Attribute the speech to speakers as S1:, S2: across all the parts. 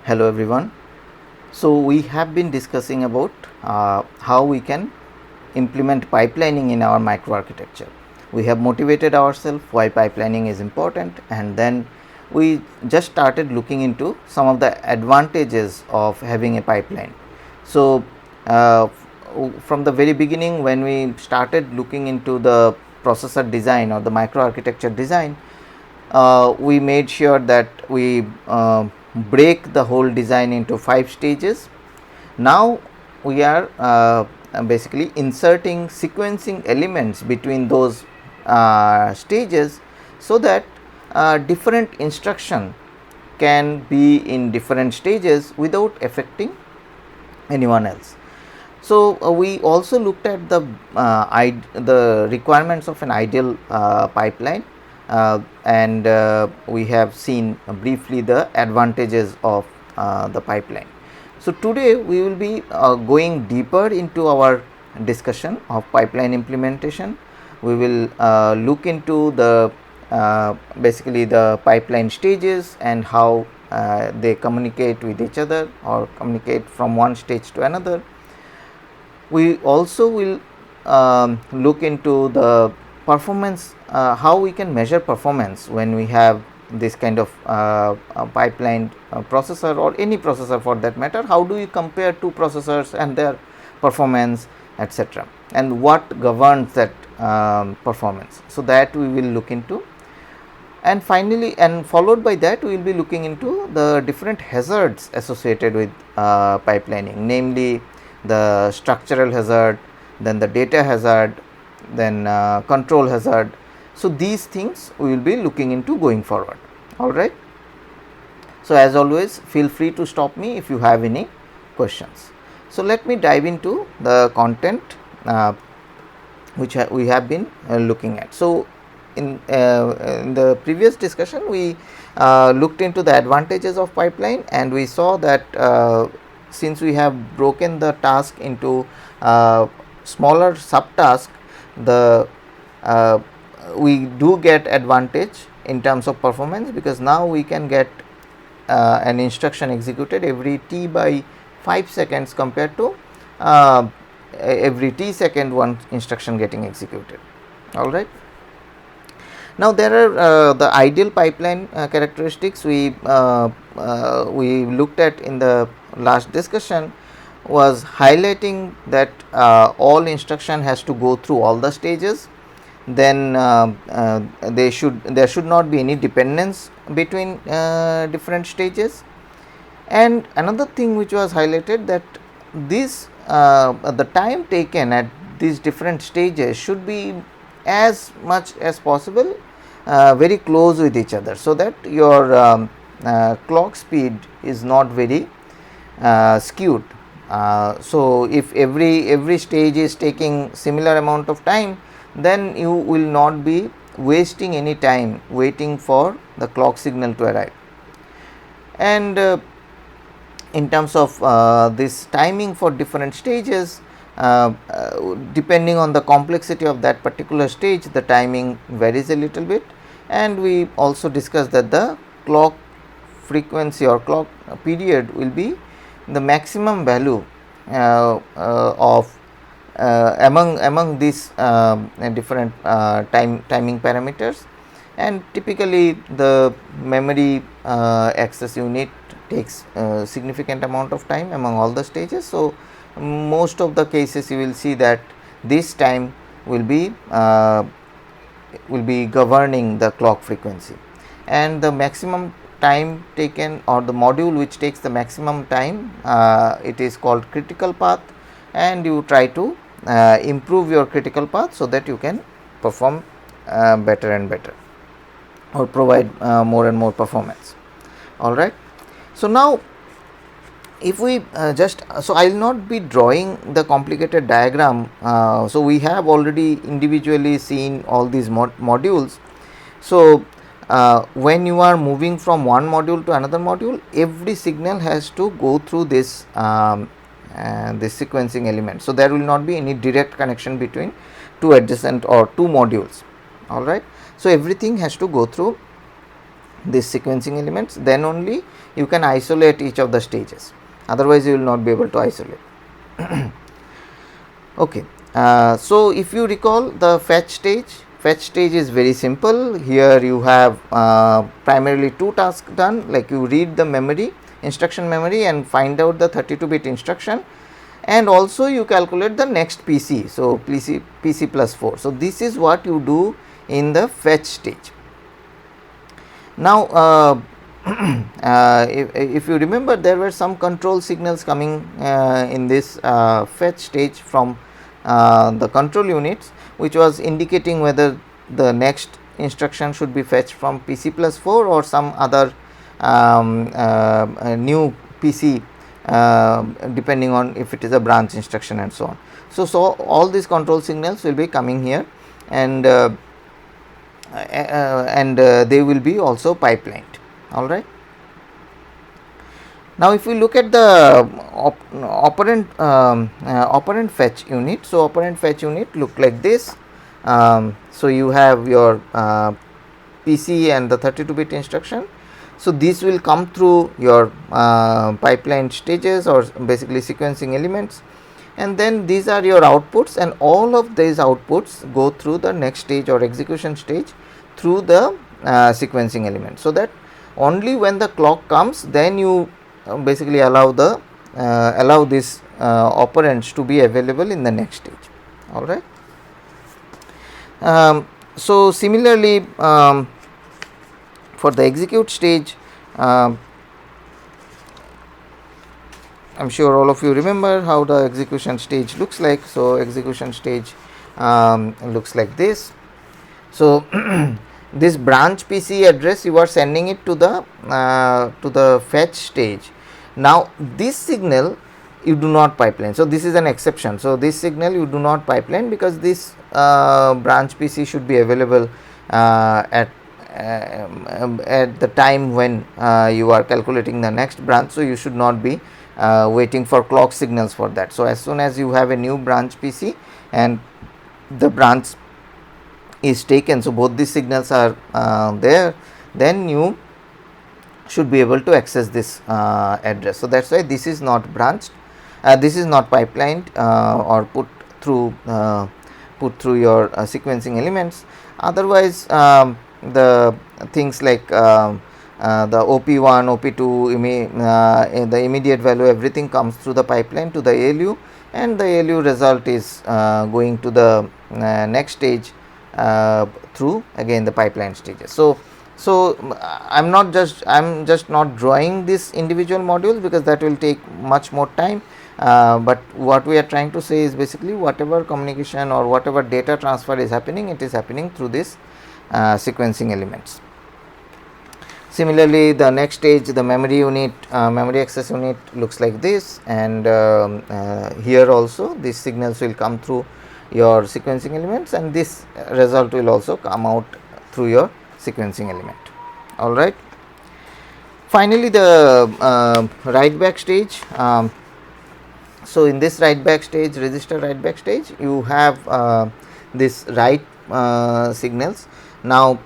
S1: Hello everyone. So we have been discussing about how we can implement pipelining in our microarchitecture. We have motivated ourselves why pipelining is important, and then we just started looking into some of the advantages of having a pipeline. So from the very beginning, when we started looking into the processor design or the microarchitecture design, we made sure that we break the whole design into 5 stages. Now we are basically inserting sequencing elements between those stages, so that different instruction can be in different stages without affecting anyone else. So we also looked at the requirements of an ideal pipeline, and we have seen briefly the advantages of the pipeline. So today we will be going deeper into our discussion of pipeline implementation. We will look into the basically the pipeline stages and how they communicate with each other or communicate from one stage to another. We also will look into the performance, how we can measure performance when we have this kind of pipeline processor, or any processor for that matter. How do you compare two processors and their performance, etc., and what governs that performance? So that we will look into. And finally, and followed by that, we will be looking into the different hazards associated with pipelining, namely the structural hazard, then the data hazard, then control hazard. So these things we will be looking into going forward. All right. So as always, feel free to stop me if you have any questions. So let me dive into the content which we have been looking at. So in the previous discussion, we looked into the advantages of pipeline, and we saw that since we have broken the task into smaller subtasks, the we do get advantage in terms of performance, because now we can get an instruction executed every t by 5 seconds compared to every t second one instruction getting executed. All right. Now there are the ideal pipeline characteristics we looked at in the last discussion, was highlighting that all instruction has to go through all the stages. Then there should not be any dependence between different stages. And another thing which was highlighted, that this the time taken at these different stages should be as much as possible very close with each other, so that your clock speed is not very skewed. So if every stage is taking similar amount of time, then you will not be wasting any time waiting for the clock signal to arrive. And in terms of this timing for different stages, depending on the complexity of that particular stage, the timing varies a little bit. And we also discussed that the clock frequency or clock period will be the maximum value of among these different timing parameters. And typically the memory access unit takes significant amount of time among all the stages. So most of the cases you will see that this time will be governing the clock frequency, and the maximum time taken, or the module which takes the maximum time, it is called critical path, and you try to improve your critical path so that you can perform better and better, or provide more and more performance. All right. So now if we so I will not be drawing the complicated diagram. So we have already individually seen all these modules. So when you are moving from one module to another module, every signal has to go through this this sequencing element. So there will not be any direct connection between two adjacent or two modules. All right. So everything has to go through these sequencing elements, then only you can isolate each of the stages, otherwise you will not be able to isolate. Okay. So if you recall the fetch stage is very simple. Here you have primarily two tasks done, like you read the memory, instruction memory, and find out the 32-bit instruction, and also you calculate the next PC. So PC plus 4. So this is what you do in the fetch stage. Now if you remember, there were some control signals coming in this fetch stage from the control units, which was indicating whether the next instruction should be fetched from PC plus 4 or some other new PC, depending on if it is a branch instruction and so on. So all these control signals will be coming here, and they will be also pipelined. All right. Now if we look at the operand fetch unit, so operand fetch unit look like this. So you have your PC and the 32-bit instruction. So this will come through your pipeline stages, or basically sequencing elements, and then these are your outputs, and all of these outputs go through the next stage or execution stage through the sequencing element, so that only when the clock comes, then you basically allow this operands to be available in the next stage. All right. So similarly, for the execute stage, I am sure all of you remember how the execution stage looks like. So execution stage looks like this. So this branch PC address, you are sending it to the fetch stage. Now this signal you do not pipeline. So this is an exception. So this signal you do not pipeline, because this branch PC should be available at the time when you are calculating the next branch. So you should not be waiting for clock signals for that. So as soon as you have a new branch PC and the branch is taken, so both these signals are there, then you should be able to access this address. So that's why this is not branched, this is not pipelined or put through your sequencing elements. Otherwise the things like the OP1, OP2, the immediate value, everything comes through the pipeline to the ALU, and the ALU result is going to the next stage through again the pipeline stages. So I'm just not drawing this individual modules, because that will take much more time. But what we are trying to say is basically whatever communication or whatever data transfer is happening, it is happening through this sequencing elements. Similarly, the next stage, the memory unit, memory access unit looks like this, and here also these signals will come through your sequencing elements, and this result will also come out through your sequencing element. All right. Finally, the write back stage. So in this write back stage, register write back stage, you have this write signals. Now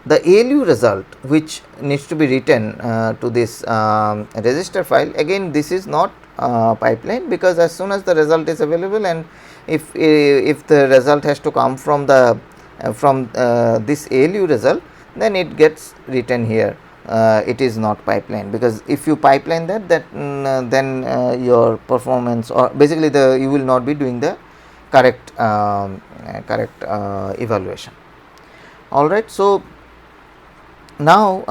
S1: the ALU result which needs to be written to this register file, again this is not pipeline, because as soon as the result is available, and if the result has to come from the this ALU result, then it gets written here. It is not pipeline, because if you pipeline that, then your performance, or basically you will not be doing the correct evaluation. All right. So now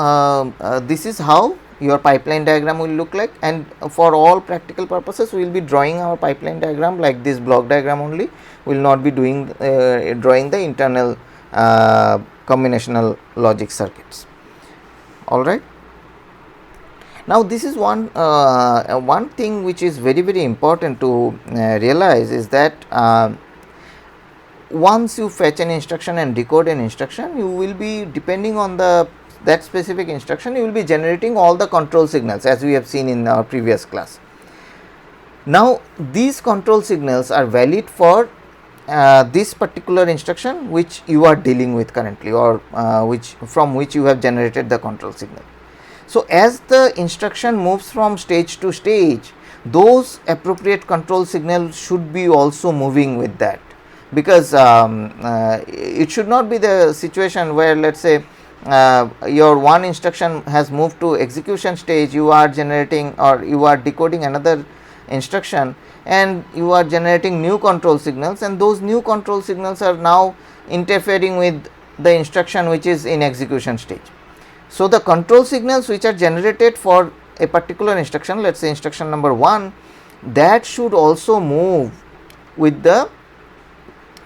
S1: this is how your pipeline diagram will look like, and for all practical purposes we will be drawing our pipeline diagram like this block diagram only. We will not be doing drawing the internal combinational logic circuits. All right. Now this is one thing which is very important to realize, is that once you fetch an instruction and decode an instruction, you will be, depending on that specific instruction, you will be generating all the control signals, as we have seen in our previous class. Now these control signals are valid for this particular instruction which you are dealing with currently, or from which you have generated the control signal. So, as the instruction moves from stage to stage, those appropriate control signals should be also moving with that, because it should not be the situation where, let us say, your one instruction has moved to execution stage, you are generating or you are decoding another instruction and you are generating new control signals, and those new control signals are now interfering with the instruction which is in execution stage. So, the control signals which are generated for a particular instruction, let us say instruction number 1, that should also move with the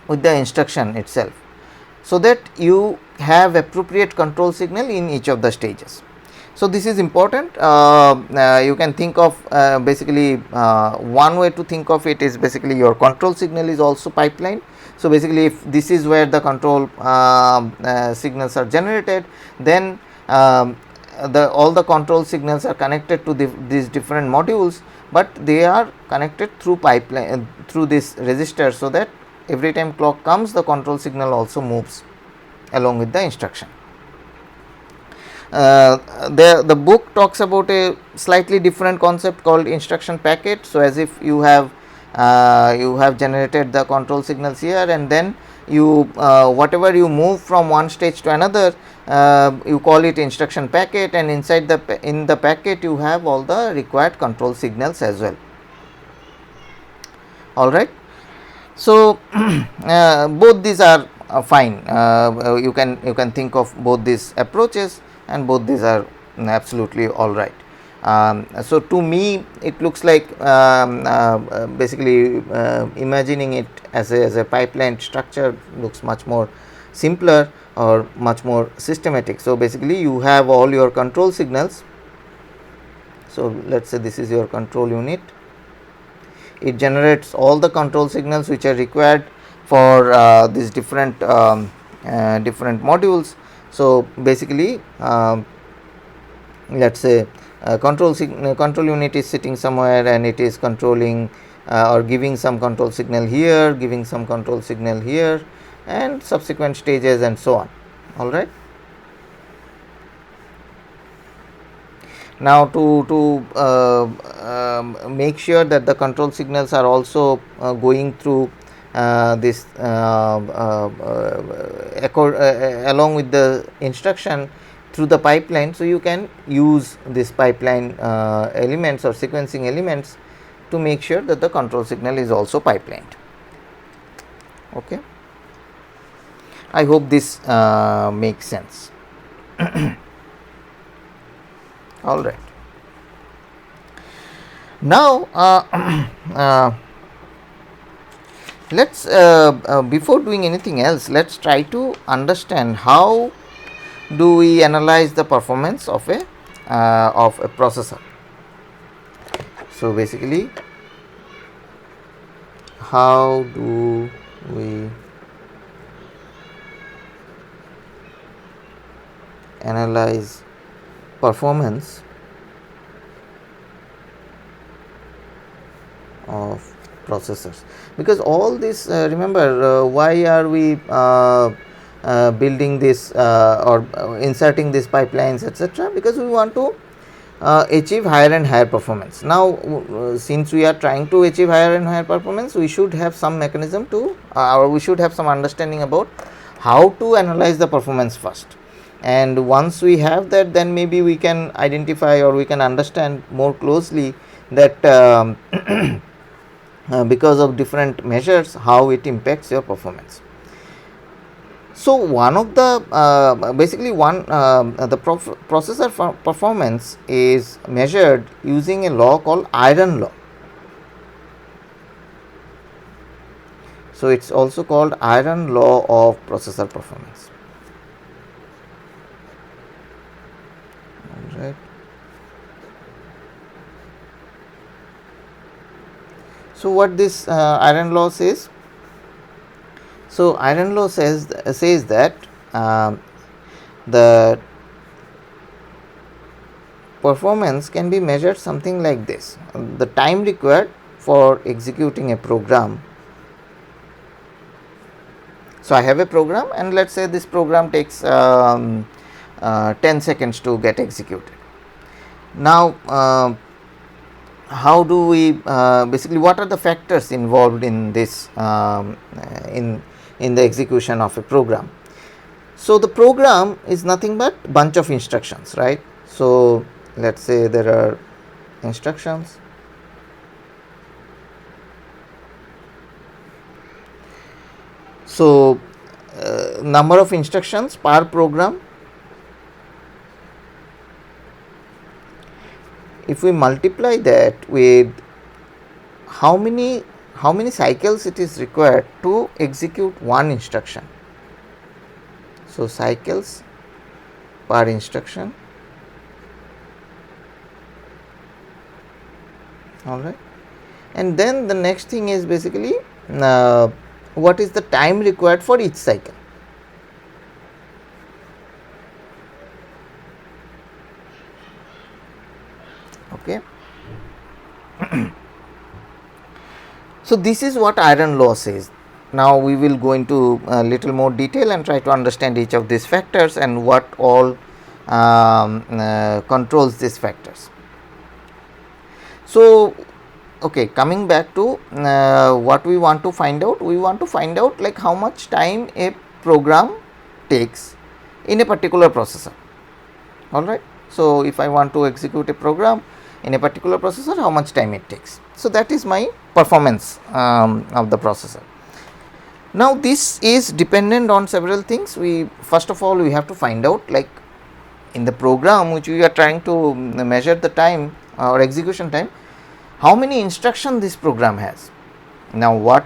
S1: instruction itself, so that you have appropriate control signal in each of the stages. So, this is important. You can think of basically one way to think of it is basically your control signal is also pipeline. So, basically if this is where the control signals are generated, then all the control signals are connected to these different modules, but they are connected through pipeline through this resistor, so that every time clock comes, the control signal also moves along with the instruction. The book talks about a slightly different concept called instruction packet. So, as if you have generated the control signals here, and then you whatever you move from one stage to another, you call it instruction packet, and inside the packet you have all the required control signals as well. All right. So, both these are fine. You can think of both these approaches, and both these are absolutely all right. So, to me it looks like basically imagining it as a pipeline structure looks much more simpler or much more systematic. So, basically you have all your control signals. So, let us say this is your control unit. It generates all the control signals which are required for these different modules. So, basically let us say control unit is sitting somewhere, and it is controlling or giving some control signal here, giving some control signal here, and subsequent stages and so on. All right. Now, to make sure that the control signals are also going through this along with the instruction through the pipeline. So, you can use this pipeline elements or sequencing elements to make sure that the control signal is also pipelined. Okay. I hope this makes sense. All right. Now, let's before doing anything else, let's try to understand how do we analyze the performance of a processor. So, basically, how do we analyze performance of processors? Because all this, remember, why are we building this or inserting these pipelines, etc.? Because we want to achieve higher and higher performance. Now, since we are trying to achieve higher and higher performance, we should have some mechanism to or we should have some understanding about how to analyze the performance first. And once we have that, then maybe we can identify or we can understand more closely that because of different measures how it impacts your performance. So, one of the basically the processor performance is measured using a law called iron law. So, it is also called iron law of processor performance. Right. So, what this iron law says? So, iron law says that the performance can be measured something like this: the time required for executing a program So, I have a program, and let us say this program takes 10 seconds to get executed. Now, how do we basically, what are the factors involved in this in the execution of a program? So, the program is nothing but bunch of instructions, right. So, let us say there are instructions. So, number of instructions per program, if we multiply that with how many cycles it is required to execute one instruction. So, cycles per instruction, alright. And then the next thing is basically what is the time required for each cycle. Okay. So, this is what iron law says. Now, we will go into a little more detail and try to understand each of these factors and what all controls these factors. So, okay, coming back to what we want to find out, like how much time a program takes in a particular processor, alright. So, if I want to execute a program in a particular processor, how much time it takes. So, that is my performance of the processor. Now, this is dependent on several things. We first of all we have to find out, like in the program which we are trying to measure the time or execution time, how many instructions this program has. Now, what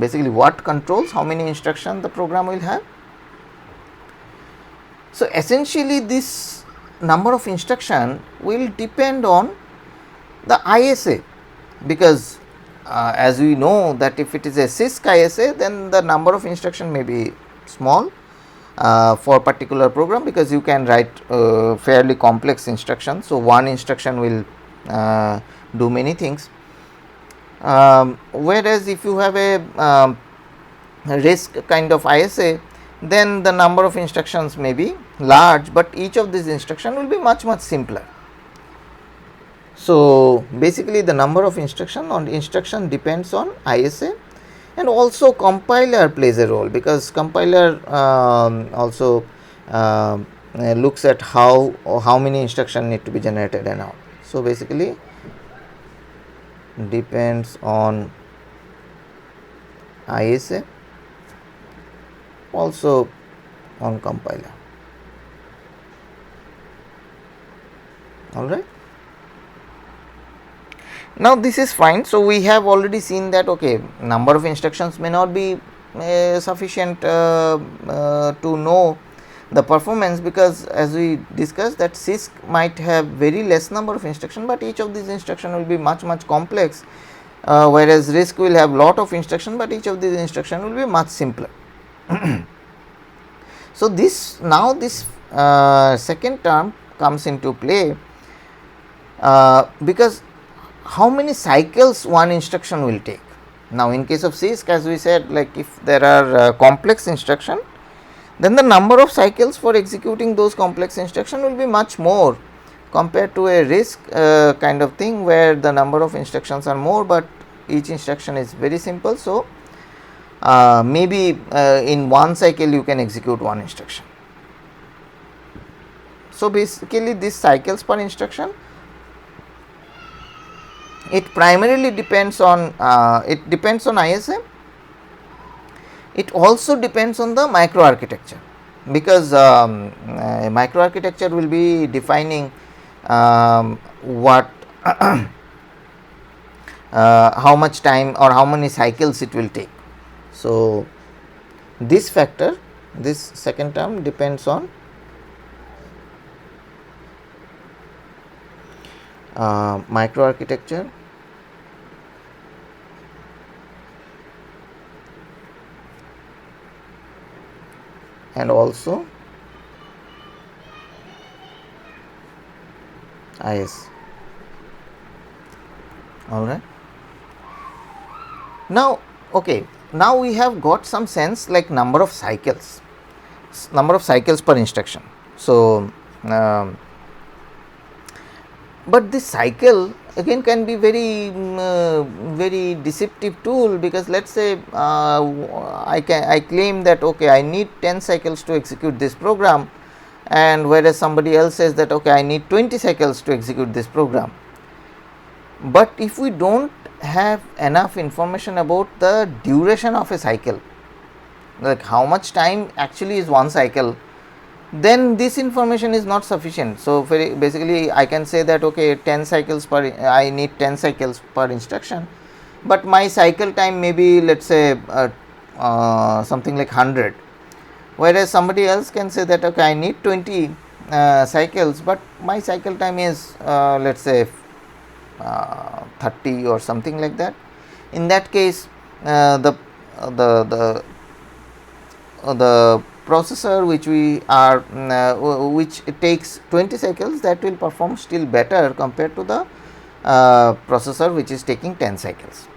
S1: basically what controls how many instructions the program will have. So, essentially this number of instruction will depend on the ISA, because as we know that if it is a CISC ISA, then the number of instruction may be small for particular program, because you can write fairly complex instructions. So, one instruction will do many things, whereas if you have a RISC kind of ISA, then the number of instructions may be large, but each of these instructions will be much simpler. So, basically the number of instruction depends on ISA, and also compiler plays a role, because compiler also looks at how many instructions need to be generated and all. So, basically depends on ISA, also on compiler, alright. Now, this is fine. So, we have already seen that okay, number of instructions may not be sufficient to know the performance, because as we discussed that CISC might have very less number of instructions, but each of these instructions will be much complex, whereas RISC will have lot of instructions, but each of these instructions will be much simpler. So, this second term comes into play because how many cycles one instruction will take. Now, in case of CISC, as we said, like if there are complex instruction, then the number of cycles for executing those complex instruction will be much more compared to a RISC kind of thing, where the number of instructions are more, but each instruction is very simple. So, maybe in one cycle you can execute one instruction. So, basically this cycles per instruction, it primarily depends on ISA. It also depends on the microarchitecture, because microarchitecture will be defining what how much time or how many cycles it will take. So, this factor, this second term depends on microarchitecture and also IS. All right. Now, okay, now we have got some sense like number of cycles per instruction. So, but this cycle again can be very deceptive tool, because let us say I claim that okay, I need 10 cycles to execute this program, and whereas somebody else says that okay, I need 20 cycles to execute this program. But if we do not have enough information about the duration of a cycle, like how much time actually is one cycle, then this information is not sufficient. So, basically I can say that okay, 10 cycles per, I need 10 cycles per instruction, but my cycle time may be, let us say something like 100, whereas somebody else can say that okay, I need 20 cycles, but my cycle time is let us say 30 or something like that. In that case, the processor which we are which takes 20 cycles, that will perform still better compared to the processor which is taking 10 cycles.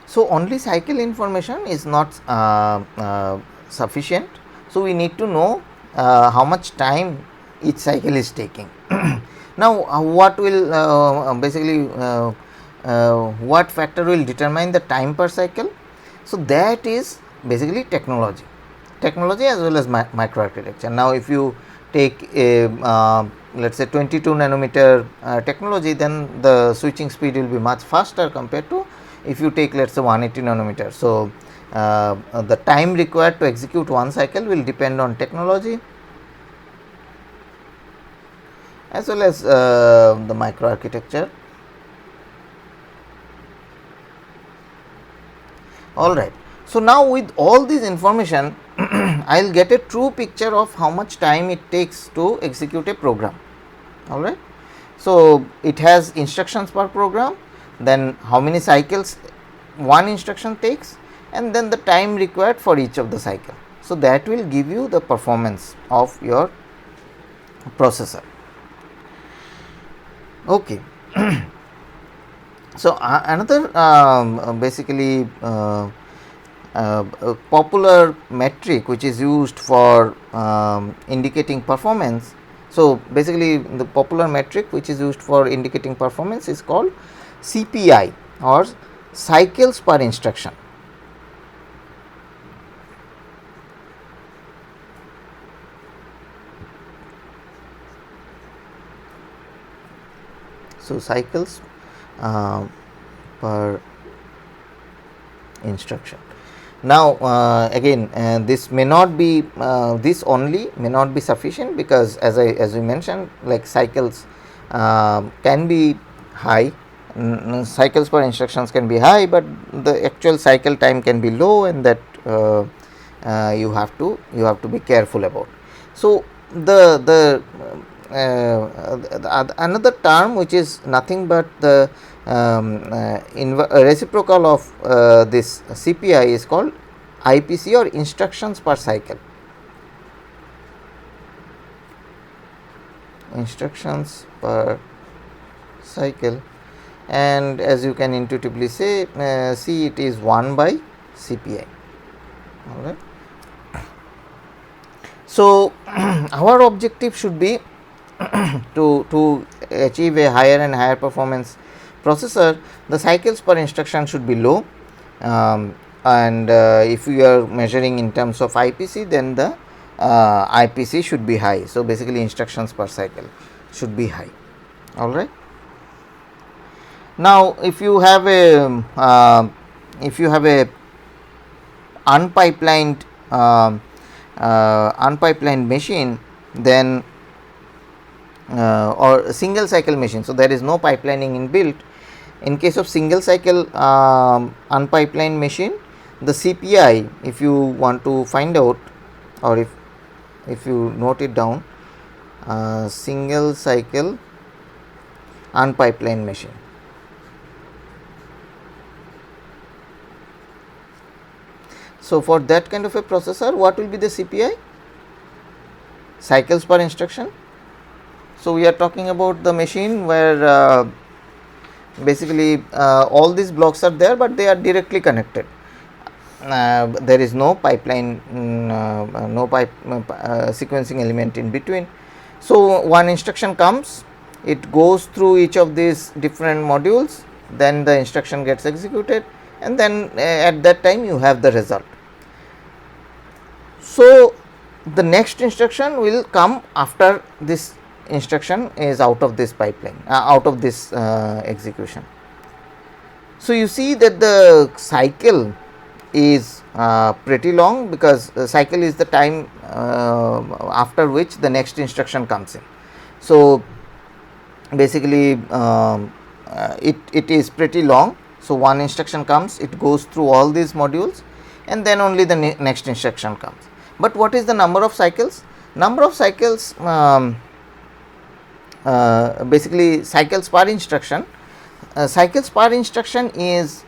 S1: So, only cycle information is not sufficient. So, we need to know how much time each cycle is taking. Now, what will basically what factor will determine the time per cycle? So, that is basically technology as well as microarchitecture. Now, if you take a let us say 22 nanometer technology, then the switching speed will be much faster compared to if you take let us say 180 nanometer. So, the time required to execute one cycle will depend on technology as well as the microarchitecture. Alright. So, now with all this information I will get a true picture of how much time it takes to execute a program. Alright. So, it has instructions per program, then how many cycles one instruction takes, and then the time required for each of the cycle. So, that will give you the performance of your processor. Okay. So, another basically popular metric which is used for indicating performance. So, basically the popular metric which is used for indicating performance is called CPI, or cycles per instruction. So, cycles per instruction. Now, again this may not be this only may not be sufficient, because as we mentioned, like cycles can be high, cycles per instructions can be high, but the actual cycle time can be low, and that you have to be careful about. So, the another term which is nothing but the reciprocal of this CPI is called IPC, or instructions per cycle. Instructions per cycle, and as you can intuitively say, see, it is 1 by CPI. Alright. So, our objective should be to achieve a higher and higher performance processor. The cycles per instruction should be low, and if you are measuring in terms of IPC, then the IPC should be high. So, basically instructions per cycle should be high. Alright. Now, if you have a unpipelined machine, then or single cycle machine. So, there is no pipelining inbuilt. In case of single cycle unpipelined machine, the CPI, if you want to find out, or if you note it down, single cycle unpipelined machine. So, for that kind of a processor, what will be the CPI? Cycles per instruction. So, we are talking about the machine where basically all these blocks are there, but they are directly connected. There is no pipeline, no pipe sequencing element in between. So, one instruction comes, it goes through each of these different modules, then the instruction gets executed, and then at that time you have the result. So, the next instruction will come after this instruction is out of this pipeline, out of this execution. So, you see that the cycle is pretty long, because the cycle is the time after which the next instruction comes in. So, basically it is pretty long. So, one instruction comes, it goes through all these modules, and then only the next instruction comes. But what is the number of cycles? Number of cycles, basically cycles per instruction. Cycles per instruction is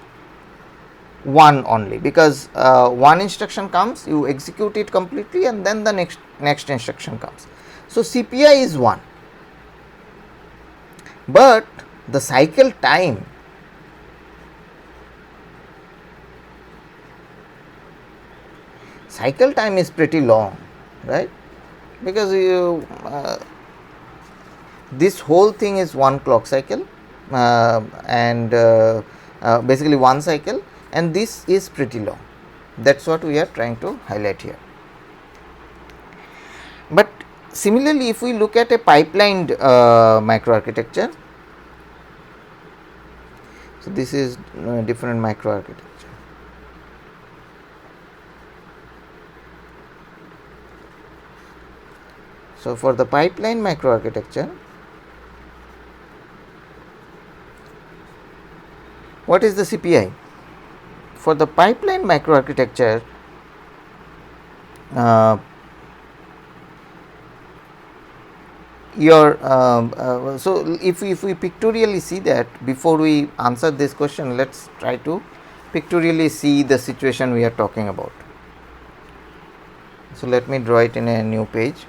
S1: 1 only, because one instruction comes, you execute it completely, and then the next instruction comes. So, CPI is 1, but the cycle time is pretty long, right, because you this whole thing is 1 clock cycle, and basically 1 cycle, and this is pretty long. That is what we are trying to highlight here. But similarly, if we look at a pipelined microarchitecture, so this is different microarchitecture. So, for the pipeline microarchitecture, what is the CPI? For the pipeline microarchitecture, so if we pictorially see that, before we answer this question, let us try to pictorially see the situation we are talking about. So, let me draw it in a new page.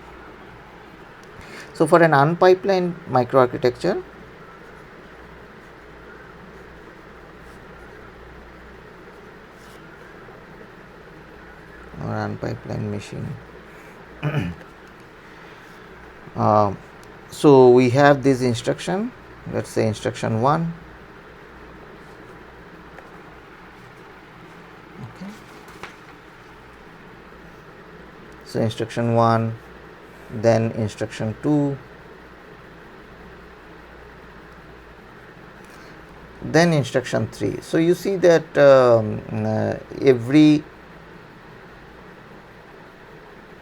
S1: So, for an unpipelined microarchitecture, or unpipelined machine, so we have this instruction, let us say instruction 1. Okay. So, instruction 1, then instruction 2, then instruction 3. So, you see that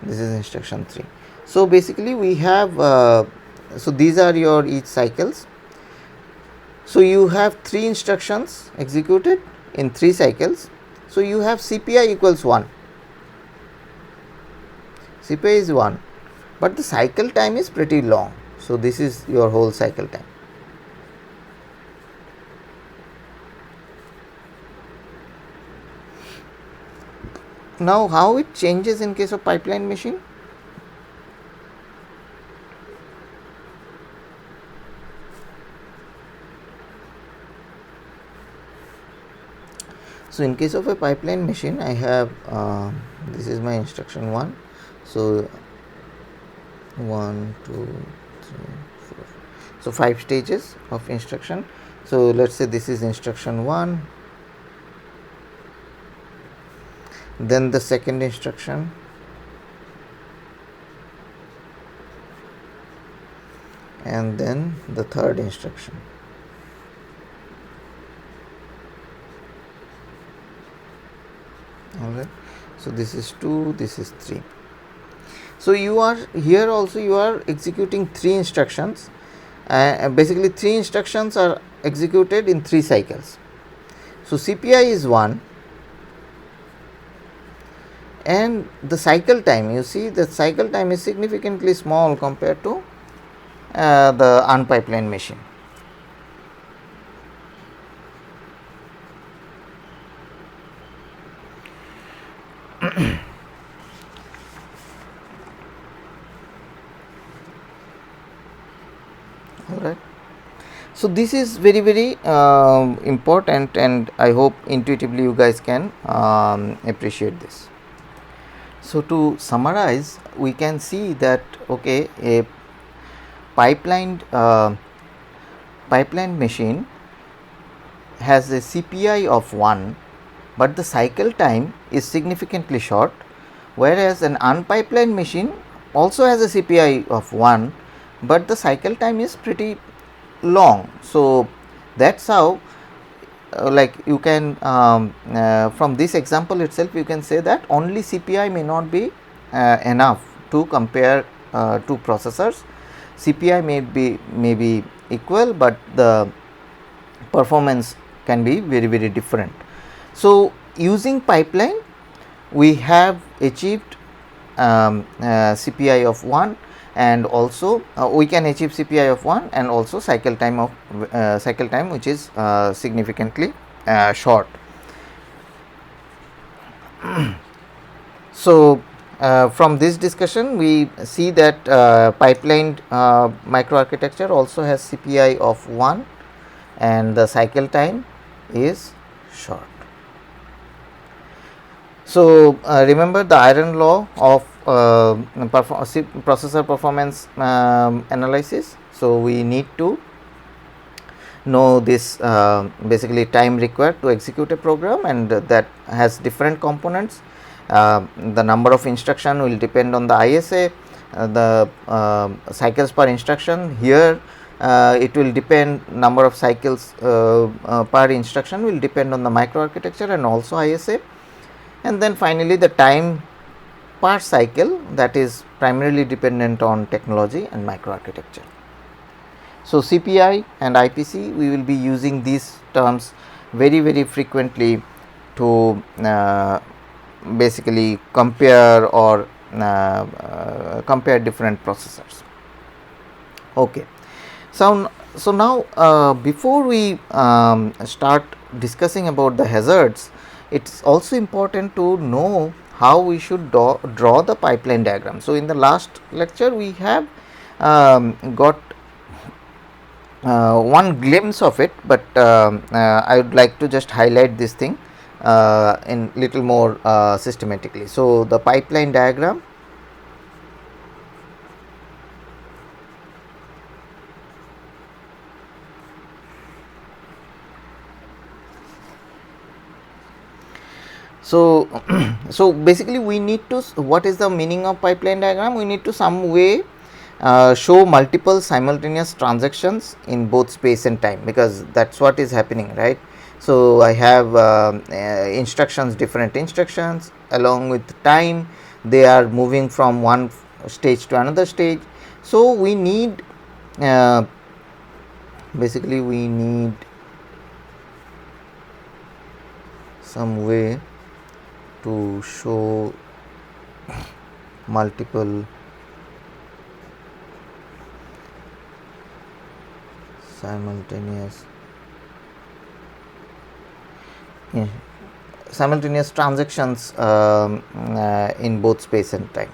S1: this is instruction 3. So, basically we have so these are your each cycles. So, you have 3 instructions executed in 3 cycles. So, you have CPI equals 1, CPI is 1, but the cycle time is pretty long. So, this is your whole cycle time. Now, how it changes in case of pipeline machine? So, in case of a pipeline machine, I have this is my instruction 1. So, 1, 2, 3, 4. So, 5 stages of instruction. So, let us say this is instruction 1, then the second instruction, and then the third instruction. Alright. So, this is 2, this is 3. So, you are here also you are executing 3 instructions, basically 3 instructions are executed in 3 cycles. So, CPI is 1, and the cycle time, you see the cycle time is significantly small compared to the unpipelined machine. Alright. So this is very important, and I hope intuitively you guys can appreciate this. So to summarize, we can see that okay, a pipeline machine has a CPI of 1, but the cycle time is significantly short, whereas an unpipelined machine also has a CPI of 1, but the cycle time is pretty long. So that's how like you can from this example itself you can say that only CPI may not be enough to compare two processors. CPI may be equal, but the performance can be very different. So using pipeline we have achieved CPI of 1, and also we can achieve CPI of 1 and also cycle time which is significantly short. So from this discussion we see that pipelined microarchitecture also has CPI of 1 and the cycle time is short. So remember the iron law of processor performance analysis. So we need to know this basically time required to execute a program, and that has different components. The number of instruction will depend on the ISA, the cycles per instruction. Here it will depend, number of cycles per instruction will depend on the microarchitecture and also ISA. And then finally the time per cycle, that is primarily dependent on technology and microarchitecture. So CPI and IPC, we will be using these terms very frequently to basically compare or compare different processors. Okay. So now before we start discussing about the hazards, it's also important to know how we should draw the pipeline diagram. So in the last lecture we have got one glimpse of it, but I would like to just highlight this thing in little more systematically. So the pipeline diagram. So, so basically we need to, what is the meaning of pipeline diagram? We need to some way show multiple simultaneous transactions in both space and time, because that's what is happening, right? So I have instructions, different instructions, along with time they are moving from one stage to another stage. So we need basically we need some way to show multiple simultaneous transactions in both space and time.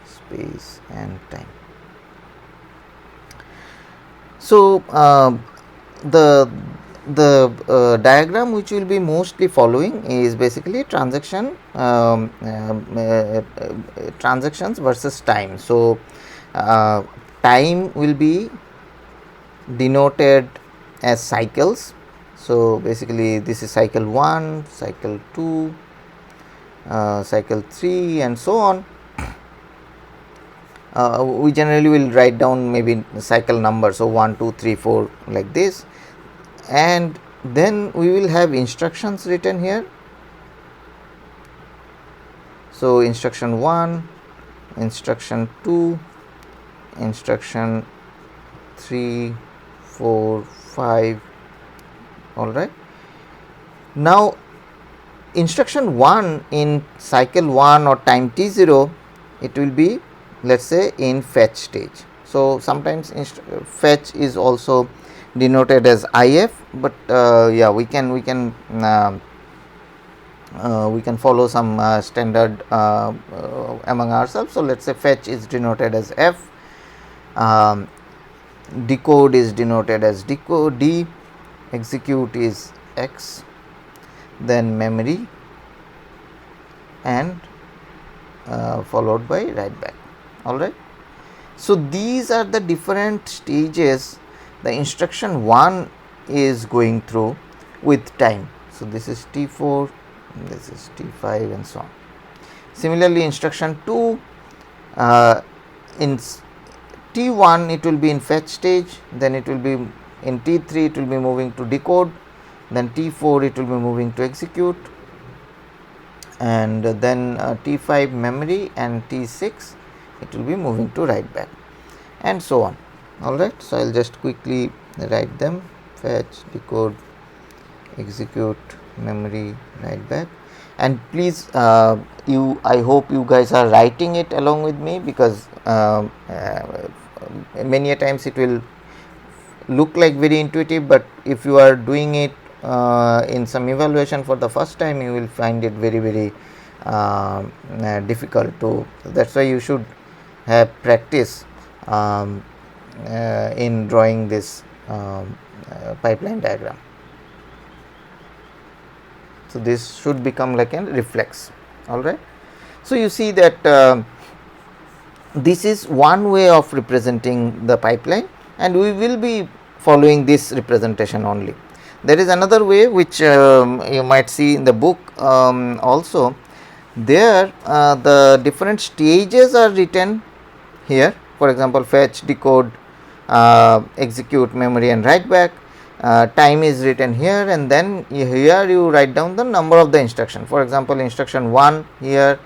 S1: Space and time. So the diagram which we will be mostly following is basically transactions versus time. So time will be denoted as cycles. So basically this is cycle 1, cycle 2, cycle 3 and so on. We generally will write down maybe cycle number, so 1, 2, 3, 4 like this, and then we will have instructions written here. So instruction 1, instruction 2, instruction 3, 4, 5. All right. Now instruction 1 in cycle 1 or time t0, it will be, let's say, in fetch stage. So sometimes fetch is also denoted as IF, but yeah, we can we can follow some standard among ourselves. So, let us say fetch is denoted as F, decode is denoted as decode D, execute is X, then memory, and followed by write back. All right. So, these are the different stages the instruction 1 is going through with time. So, this is T4, this is T5 and so on. Similarly, instruction 2 in T1 it will be in fetch stage, then it will be in T3 it will be moving to decode, then T4 it will be moving to execute, and then T5 memory, and T6 it will be moving to write back, and so on. All right. So, I will just quickly write them: fetch, decode, execute, memory, write back. And please, I hope you guys are writing it along with me, because many a times it will look like very intuitive, but if you are doing it in some evaluation for the first time, you will find it very difficult to. That's why you should have practice in drawing this pipeline diagram. So, this should become like a reflex. All right. So, you see that this is one way of representing the pipeline, and we will be following this representation only. There is another way which you might see in the book also. There the different stages are written here. For example, fetch, decode, execute, memory, and write back. Time is written here, and then here you write down the number of the instruction. For example, instruction 1 here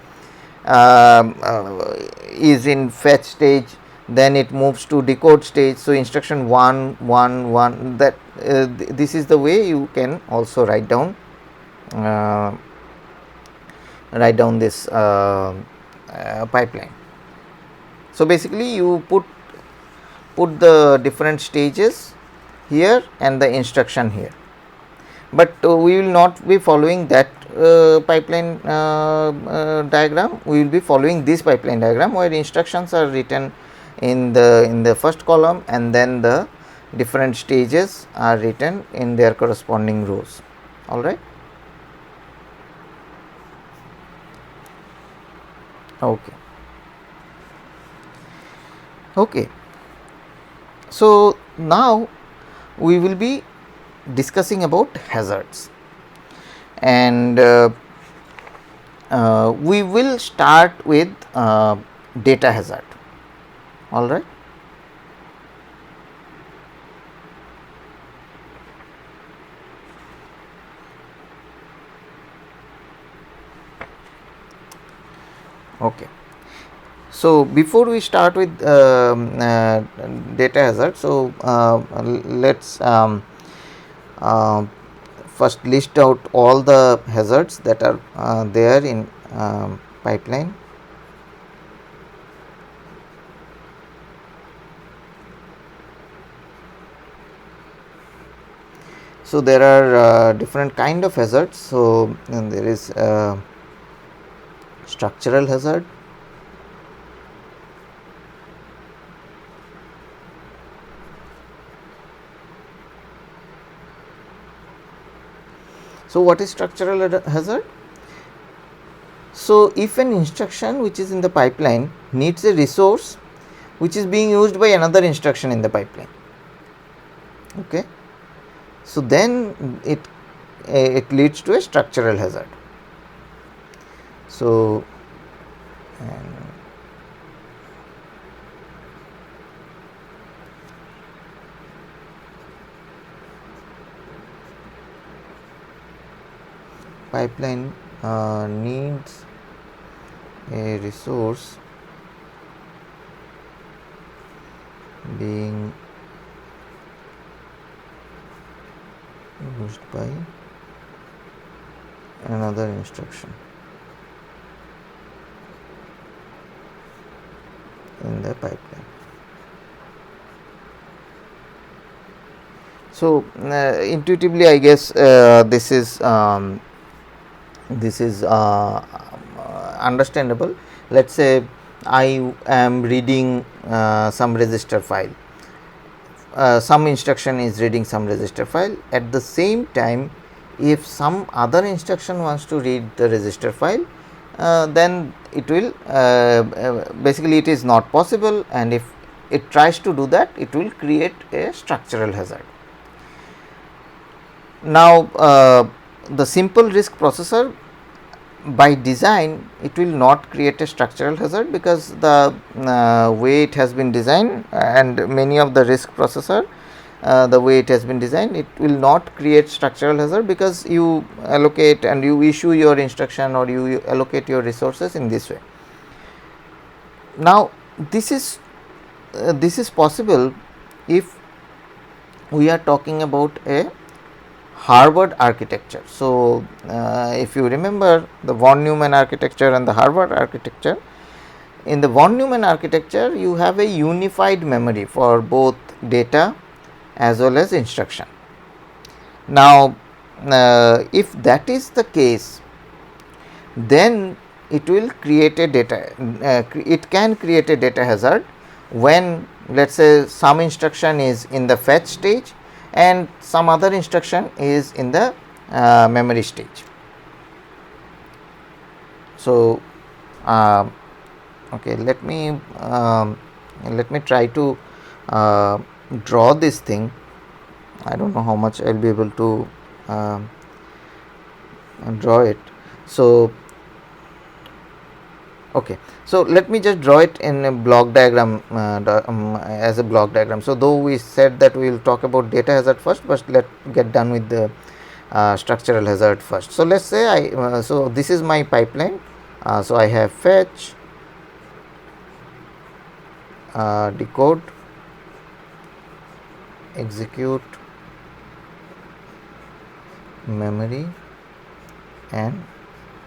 S1: is in fetch stage, then it moves to decode stage. So, instruction 1 1 1, that this is the way you can also write down this pipeline. So, basically you put the different stages here and the instruction here, but we will not be following that pipeline diagram. We will be following this pipeline diagram, where instructions are written in the first column, and then the different stages are written in their corresponding rows. All right. Okay. So, now we will be discussing about hazards, and we will start with data hazard. All right. Okay. So, before we start with data hazard, so let us first list out all the hazards that are there in pipeline. So, there are different kind of hazards. So, there is structural hazard, so what is structural hazard? So, if an instruction which is in the pipeline needs a resource which is being used by another instruction in the pipeline, okay, so then it leads to a structural hazard. So, pipeline needs a resource being used by another instruction in the pipeline. So, intuitively I guess this is this is understandable. Let us say I am reading some register file, some instruction is reading some register file. At the same time, if some other instruction wants to read the register file, then it will basically it is not possible, and if it tries to do that, it will create a structural hazard. Now, the simple RISC processor by design, it will not create a structural hazard, because the way it has been designed, and many of the RISC processor the way it has been designed, it will not create structural hazard, because you allocate and you issue your instruction, or you allocate your resources in this way. Now, this is possible if we are talking about a Harvard architecture. So, if you remember the von Neumann architecture and the Harvard architecture, in the von Neumann architecture you have a unified memory for both data as well as instruction. Now, if that is the case, then it will create a data, it can create a data hazard when, let us say, some instruction is in the fetch stage and some other instruction is in the memory stage. So, okay, let me try to draw this thing. I do not know how much I will be able to draw it. So, okay. So, let me just draw it in a block diagram as a block diagram. So, though we said that we will talk about data hazard first, but let us get done with the structural hazard first. So, let us say so this is my pipeline. So, I have fetch, decode, execute, memory, and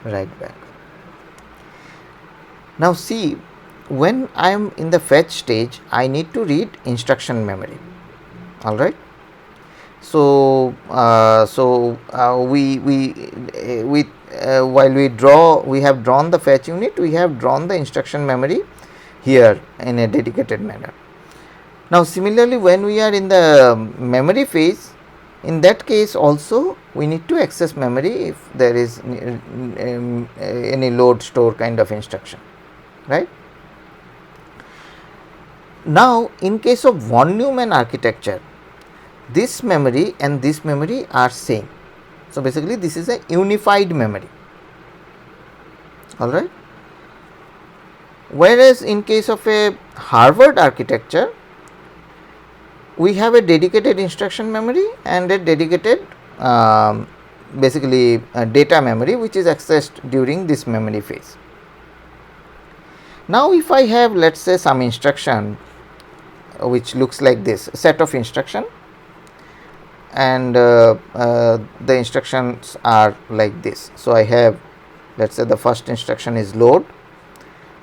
S1: write back. Now, see, when I am in the fetch stage, I need to read instruction memory, all right. So, while we have drawn the fetch unit, we have drawn the instruction memory here in a dedicated manner. Now, similarly, when we are in the memory phase, in that case also we need to access memory if there is any load store kind of instruction, right. Now, in case of von Neumann architecture, this memory and this memory are same. So, basically this is a unified memory, all right. Whereas, in case of a Harvard architecture, we have a dedicated instruction memory and a dedicated basically data memory, which is accessed during this memory phase. Now, if I have, let us say, some instruction which looks like this, set of instruction, and the instructions are like this. So, I have, let us say, the first instruction is load,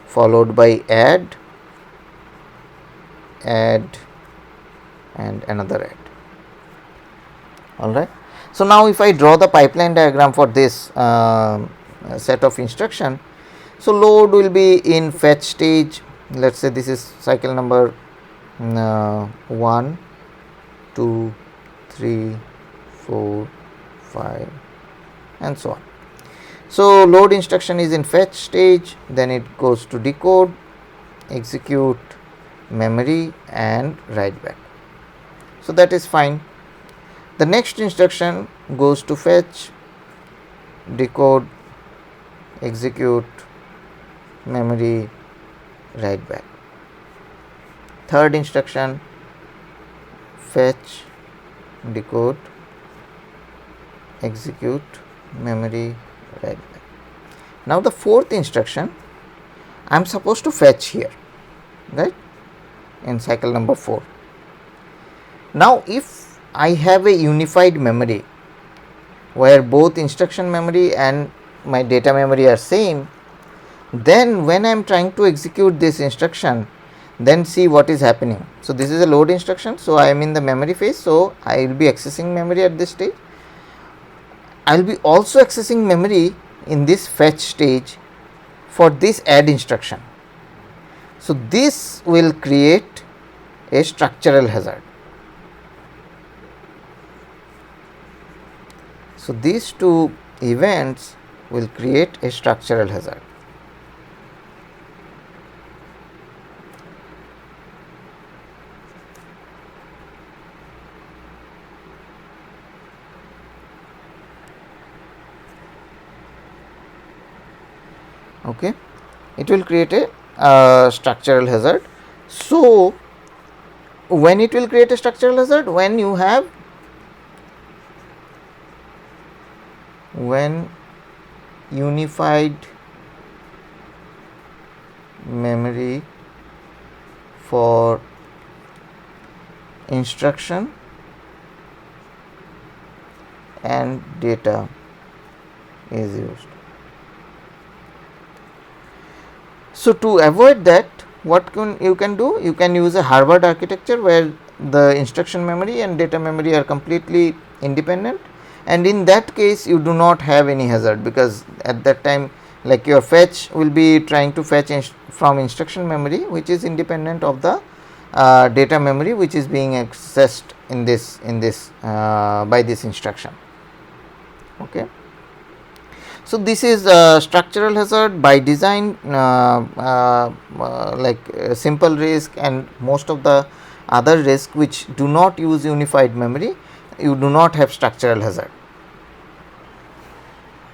S1: followed by add, and another add, all right. So, now if I draw the pipeline diagram for this set of instruction, so load will be in fetch stage, let us say this is cycle number 1, 2, 3, 4, 5 and so on. So, load instruction is in fetch stage, then it goes to decode, execute, memory, and write back. So, that is fine. The next instruction goes to fetch, decode, execute, memory, write back. Third instruction, fetch, decode, execute, memory, write back. Now, the fourth instruction, I am supposed to fetch here, right, in cycle number 4. Now, if I have a unified memory where both instruction memory and my data memory are same, then when I am trying to execute this instruction, then see what is happening. So, this is a load instruction. So, I am in the memory phase. So, I will be accessing memory at this stage. I will be also accessing memory in this fetch stage for this add instruction. So, this will create a structural hazard. So, these two events will create a structural hazard. Okay, it will create a structural hazard. So, when it will create a structural hazard? When you have, when unified memory for instruction and data is used. So, to avoid that, what you can do? You can use a Harvard architecture where the instruction memory and data memory are completely independent, and in that case you do not have any hazard, because at that time, like, your fetch will be trying to fetch from instruction memory, which is independent of the data memory which is being accessed in this by this instruction. Okay. So, this is structural hazard by design, like simple RISC and most of the other RISC which do not use unified memory, you do not have structural hazard.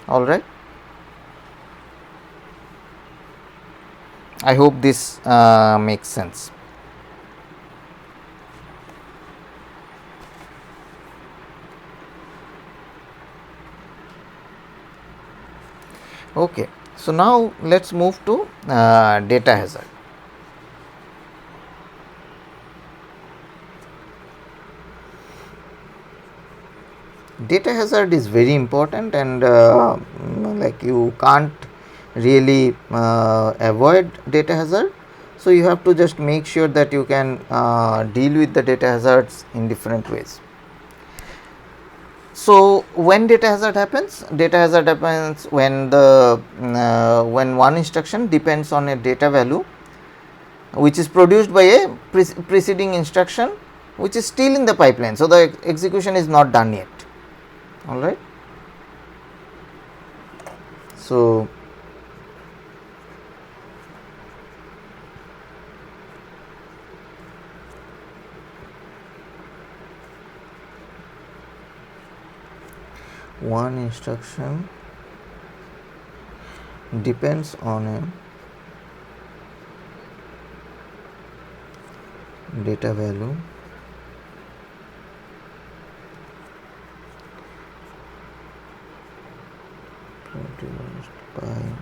S1: All right. I hope this makes sense. Okay. So, now let us move to data hazard. Data hazard is very important, and like, you can't really avoid data hazard. So, you have to just make sure that you can deal with the data hazards in different ways. So, when data hazard happens? Data hazard happens when the when one instruction depends on a data value which is produced by a preceding instruction which is still in the pipeline. So, the execution is not done yet. All right. So, one instruction depends on a data value produced by a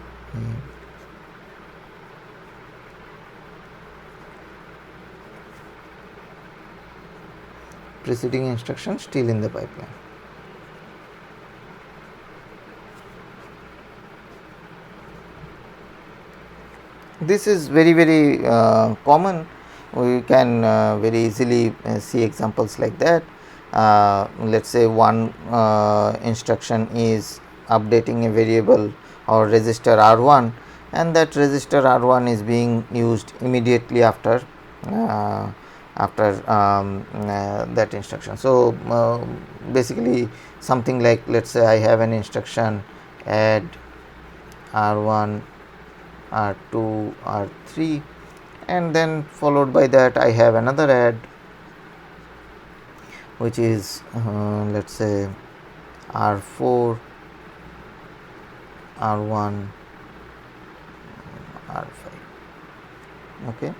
S1: preceding instruction still in the pipeline. This is very common. We can very easily see examples like that. Let us say one instruction is updating a variable or register R1, and that register R1 is being used immediately after that instruction. So, basically something like, let us say I have an instruction add R1, R2, R3, and then followed by that I have another add which is let us say R4, R1, R5. Okay.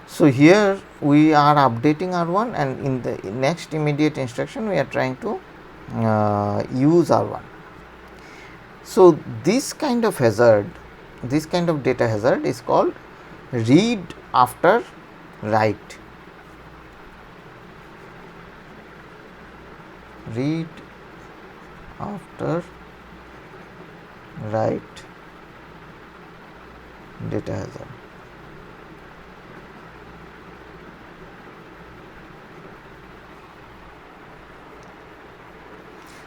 S1: So, here we are updating R1, and in the next immediate instruction we are trying to use R1. So, this kind of hazard, this kind of data hazard is called read after write. Read after write data hazard.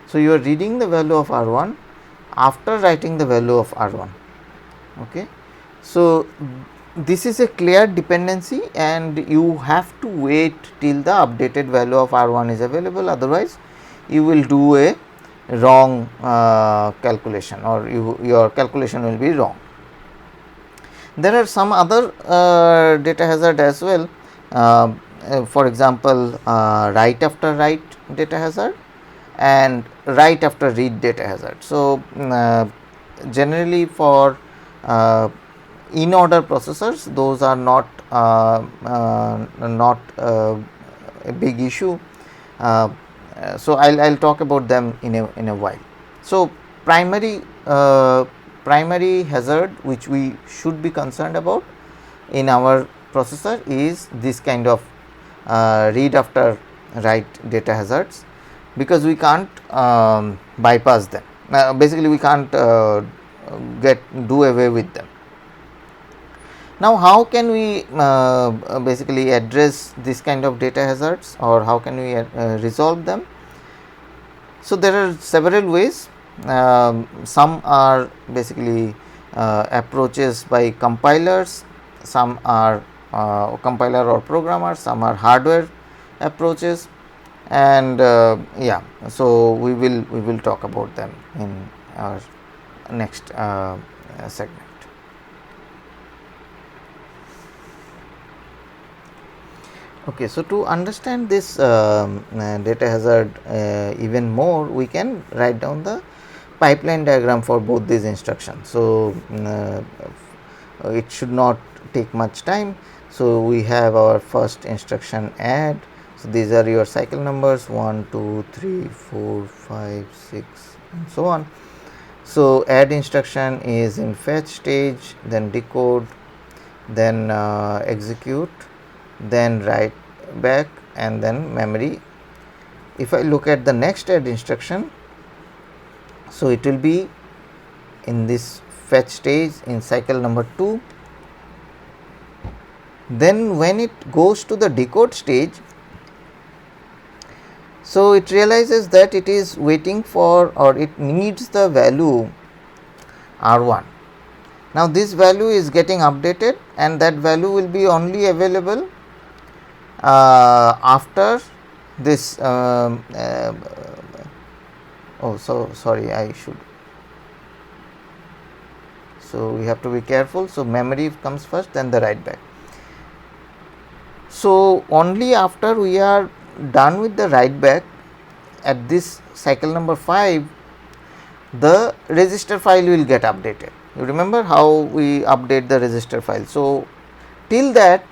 S1: So, you are reading the value of R1 after writing the value of R1. Okay. So, this is a clear dependency and you have to wait till the updated value of R1 is available, otherwise you will do a wrong calculation, or your calculation will be wrong. There are some other data hazard as well, for example, write after write data hazard and write after read data hazard. So, generally for in order processors, those are not a big issue. So, I'll talk about them in a while. So, primary hazard which we should be concerned about in our processor is this kind of read after write data hazards, because we can't bypass them. Basically, we can't do away with them. Now, how can we basically address this kind of data hazards, or how can we resolve them? So, there are several ways. Some are basically approaches by compilers, some are compiler or programmer, some are hardware approaches, and yeah, so we will talk about them in our next segment. Okay, so to understand this data hazard even more, we can write down the pipeline diagram for both these instructions. So, it should not take much time. So, we have our first instruction add. So, these are your cycle numbers 1, 2, 3, 4, 5, 6 and so on. So, add instruction is in fetch stage, then decode, then execute, then write back, and then memory. If I look at the next add instruction, so it will be in this fetch stage in cycle number 2. Then when it goes to the decode stage, so it realizes that it is waiting for, or it needs the value R1. Now, this value is getting updated, and that value will be only available after this oh, so sorry, I should, so we have to be careful. So, memory comes first, then the write back. So, only after we are done with the write back at this cycle number 5, the register file will get updated. You remember how we update the register file. So, till that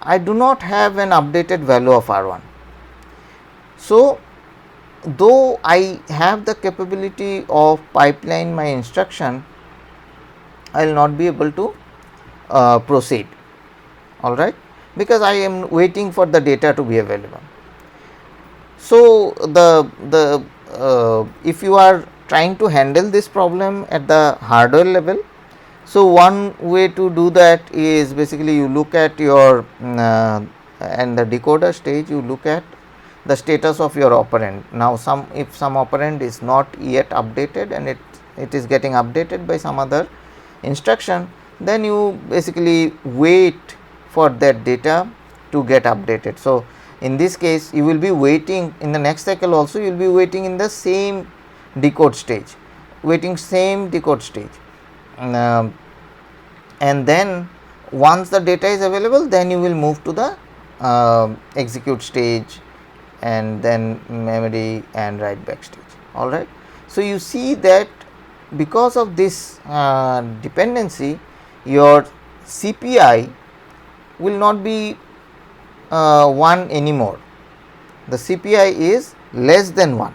S1: I do not have an updated value of R1. So, though I have the capability of pipeline my instruction, I will not be able to proceed, alright, because I am waiting for the data to be available. So, if you are trying to handle this problem at the hardware level, so one way to do that is basically you look at your and the decoder stage, you look at the status of your operand. Now, if some operand is not yet updated and it is getting updated by some other instruction, then you basically wait for that data to get updated. So, in this case you will be waiting in the next cycle also, you will be waiting in the same decode stage, and then once the data is available, then you will move to the execute stage, and then memory and write back stage, alright. So, you see that because of this dependency, your CPI will not be 1 anymore, the CPI is less than 1.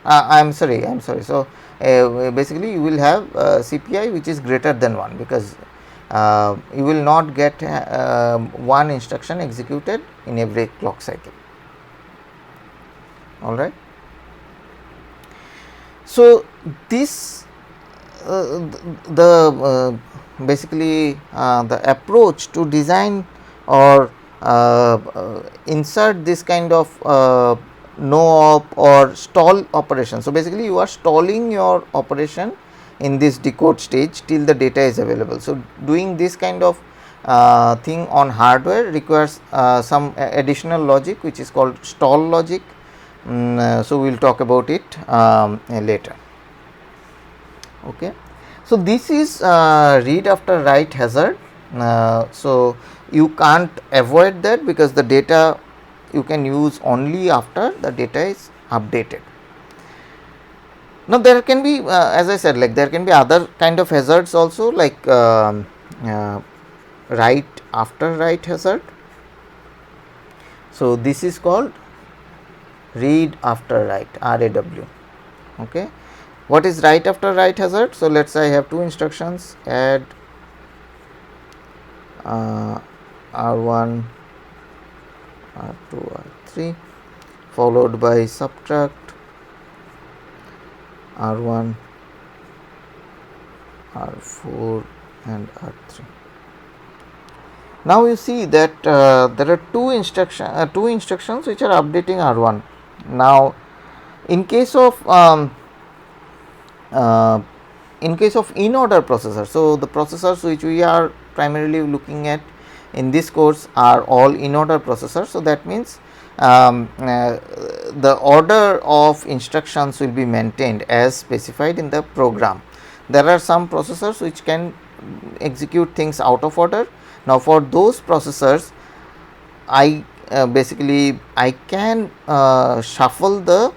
S1: I am sorry. So, basically you will have CPI which is greater than 1, because you will not get one instruction executed in every clock cycle, alright. So, this basically the approach to design or insert this kind of no op or stall operation. So, basically you are stalling your operation in this decode stage till the data is available. So, doing this kind of thing on hardware requires some additional logic which is called stall logic. So, we will talk about it later. Okay. So, this is read after write hazard. So, you can't avoid that because the data you can use only after the data is updated. Now, there can be as I said, like there can be other kind of hazards also, like write after write hazard. So, this is called read after write, RAW. Okay. What is write after write hazard? So, let us say I have two instructions, add R1, R2, R3 followed by subtract R1, R4 and R3. Now, you see that there are two instructions which are updating R1. Now, in case of in order processor, so the processors which we are primarily looking at in this course are all in order processors. So, that means the order of instructions will be maintained as specified in the program. There are some processors which can execute things out of order. Now, for those processors, I basically I can shuffle this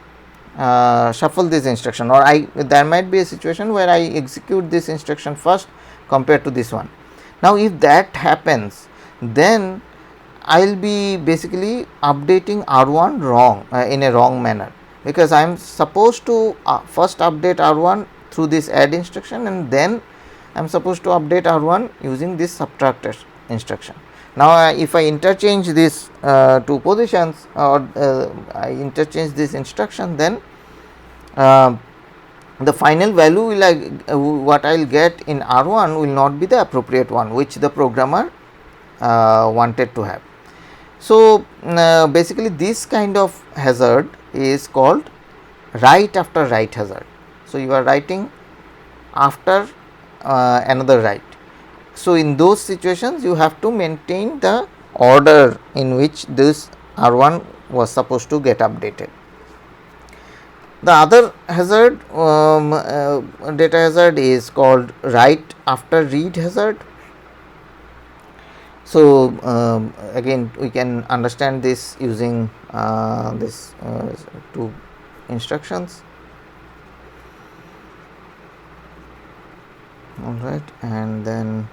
S1: instruction, or there might be a situation where I execute this instruction first compared to this one. Now, if that happens, then I will be basically updating R1 wrong in a wrong manner, because I am supposed to first update R1 through this add instruction, and then I am supposed to update R1 using this subtract instruction. Now, if I interchange these two positions, or I interchange this instruction, then the final value will what I will get in R1 will not be the appropriate one which the programmer wanted to have. So, basically this kind of hazard is called write after write hazard. So, you are writing after another write. So, in those situations you have to maintain the order in which this R1 was supposed to get updated. The other hazard data hazard is called write after read hazard. So, again we can understand this using this two instructions. All right, and then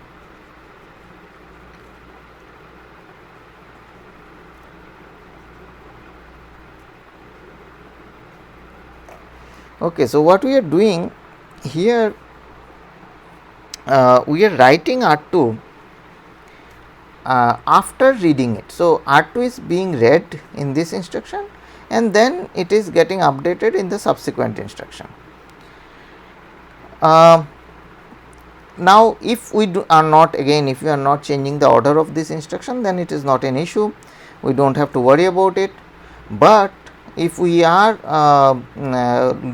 S1: okay. So, what we are doing here, we are writing R2 after reading it. So, R2 is being read in this instruction, and then it is getting updated in the subsequent instruction. Now, if we are not changing the order of this instruction, then it is not an issue, we do not have to worry about it. But if we are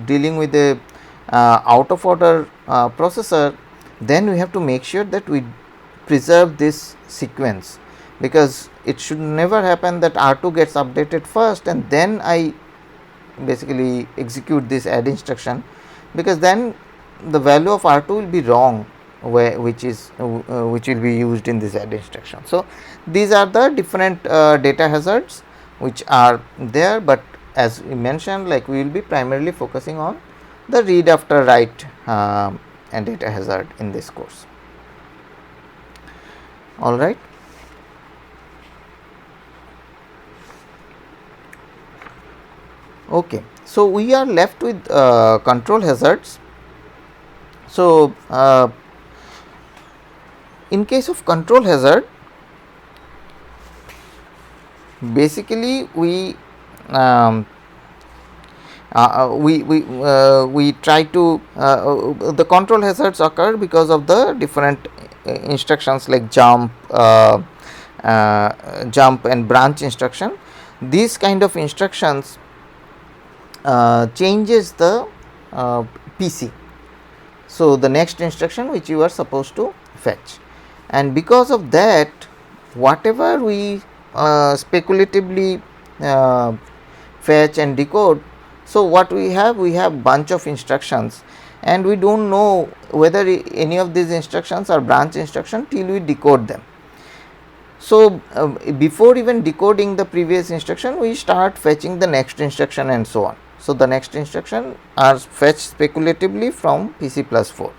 S1: dealing with a out of order processor, then we have to make sure that we preserve this sequence, because it should never happen that R2 gets updated first and then I basically execute this add instruction, because then the value of R2 will be wrong, which will be used in this add instruction. So, these are the different data hazards which are there, but as we mentioned, like we will be primarily focusing on the read after write and data hazard in this course. All right. Okay. So, we are left with control hazards. So, in case of control hazard, basically we try to the control hazards occur because of the different instructions like jump and branch instruction. These kind of instructions changes the PC. So, the next instruction which you are supposed to fetch, and because of that whatever we speculatively fetch and decode. So, what we have bunch of instructions, and we do not know whether any of these instructions are branch instruction till we decode them. So, before even decoding the previous instruction, we start fetching the next instruction and so on. So, the next instruction are fetched speculatively from PC plus 4.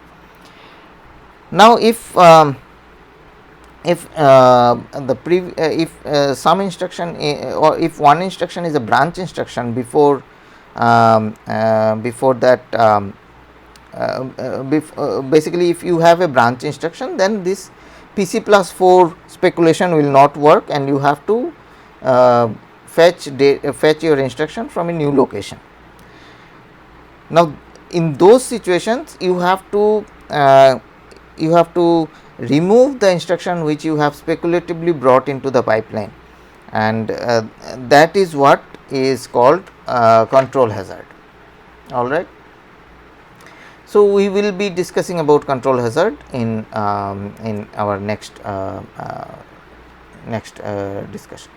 S1: Now, if some instruction or if one instruction is a branch instruction before that basically if you have a branch instruction, then this PC plus 4 speculation will not work, and you have to fetch your instruction from a new location. Now, in those situations you have to remove the instruction which you have speculatively brought into the pipeline, and that is what is called control hazard. All right. So, we will be discussing about control hazard in our next discussion.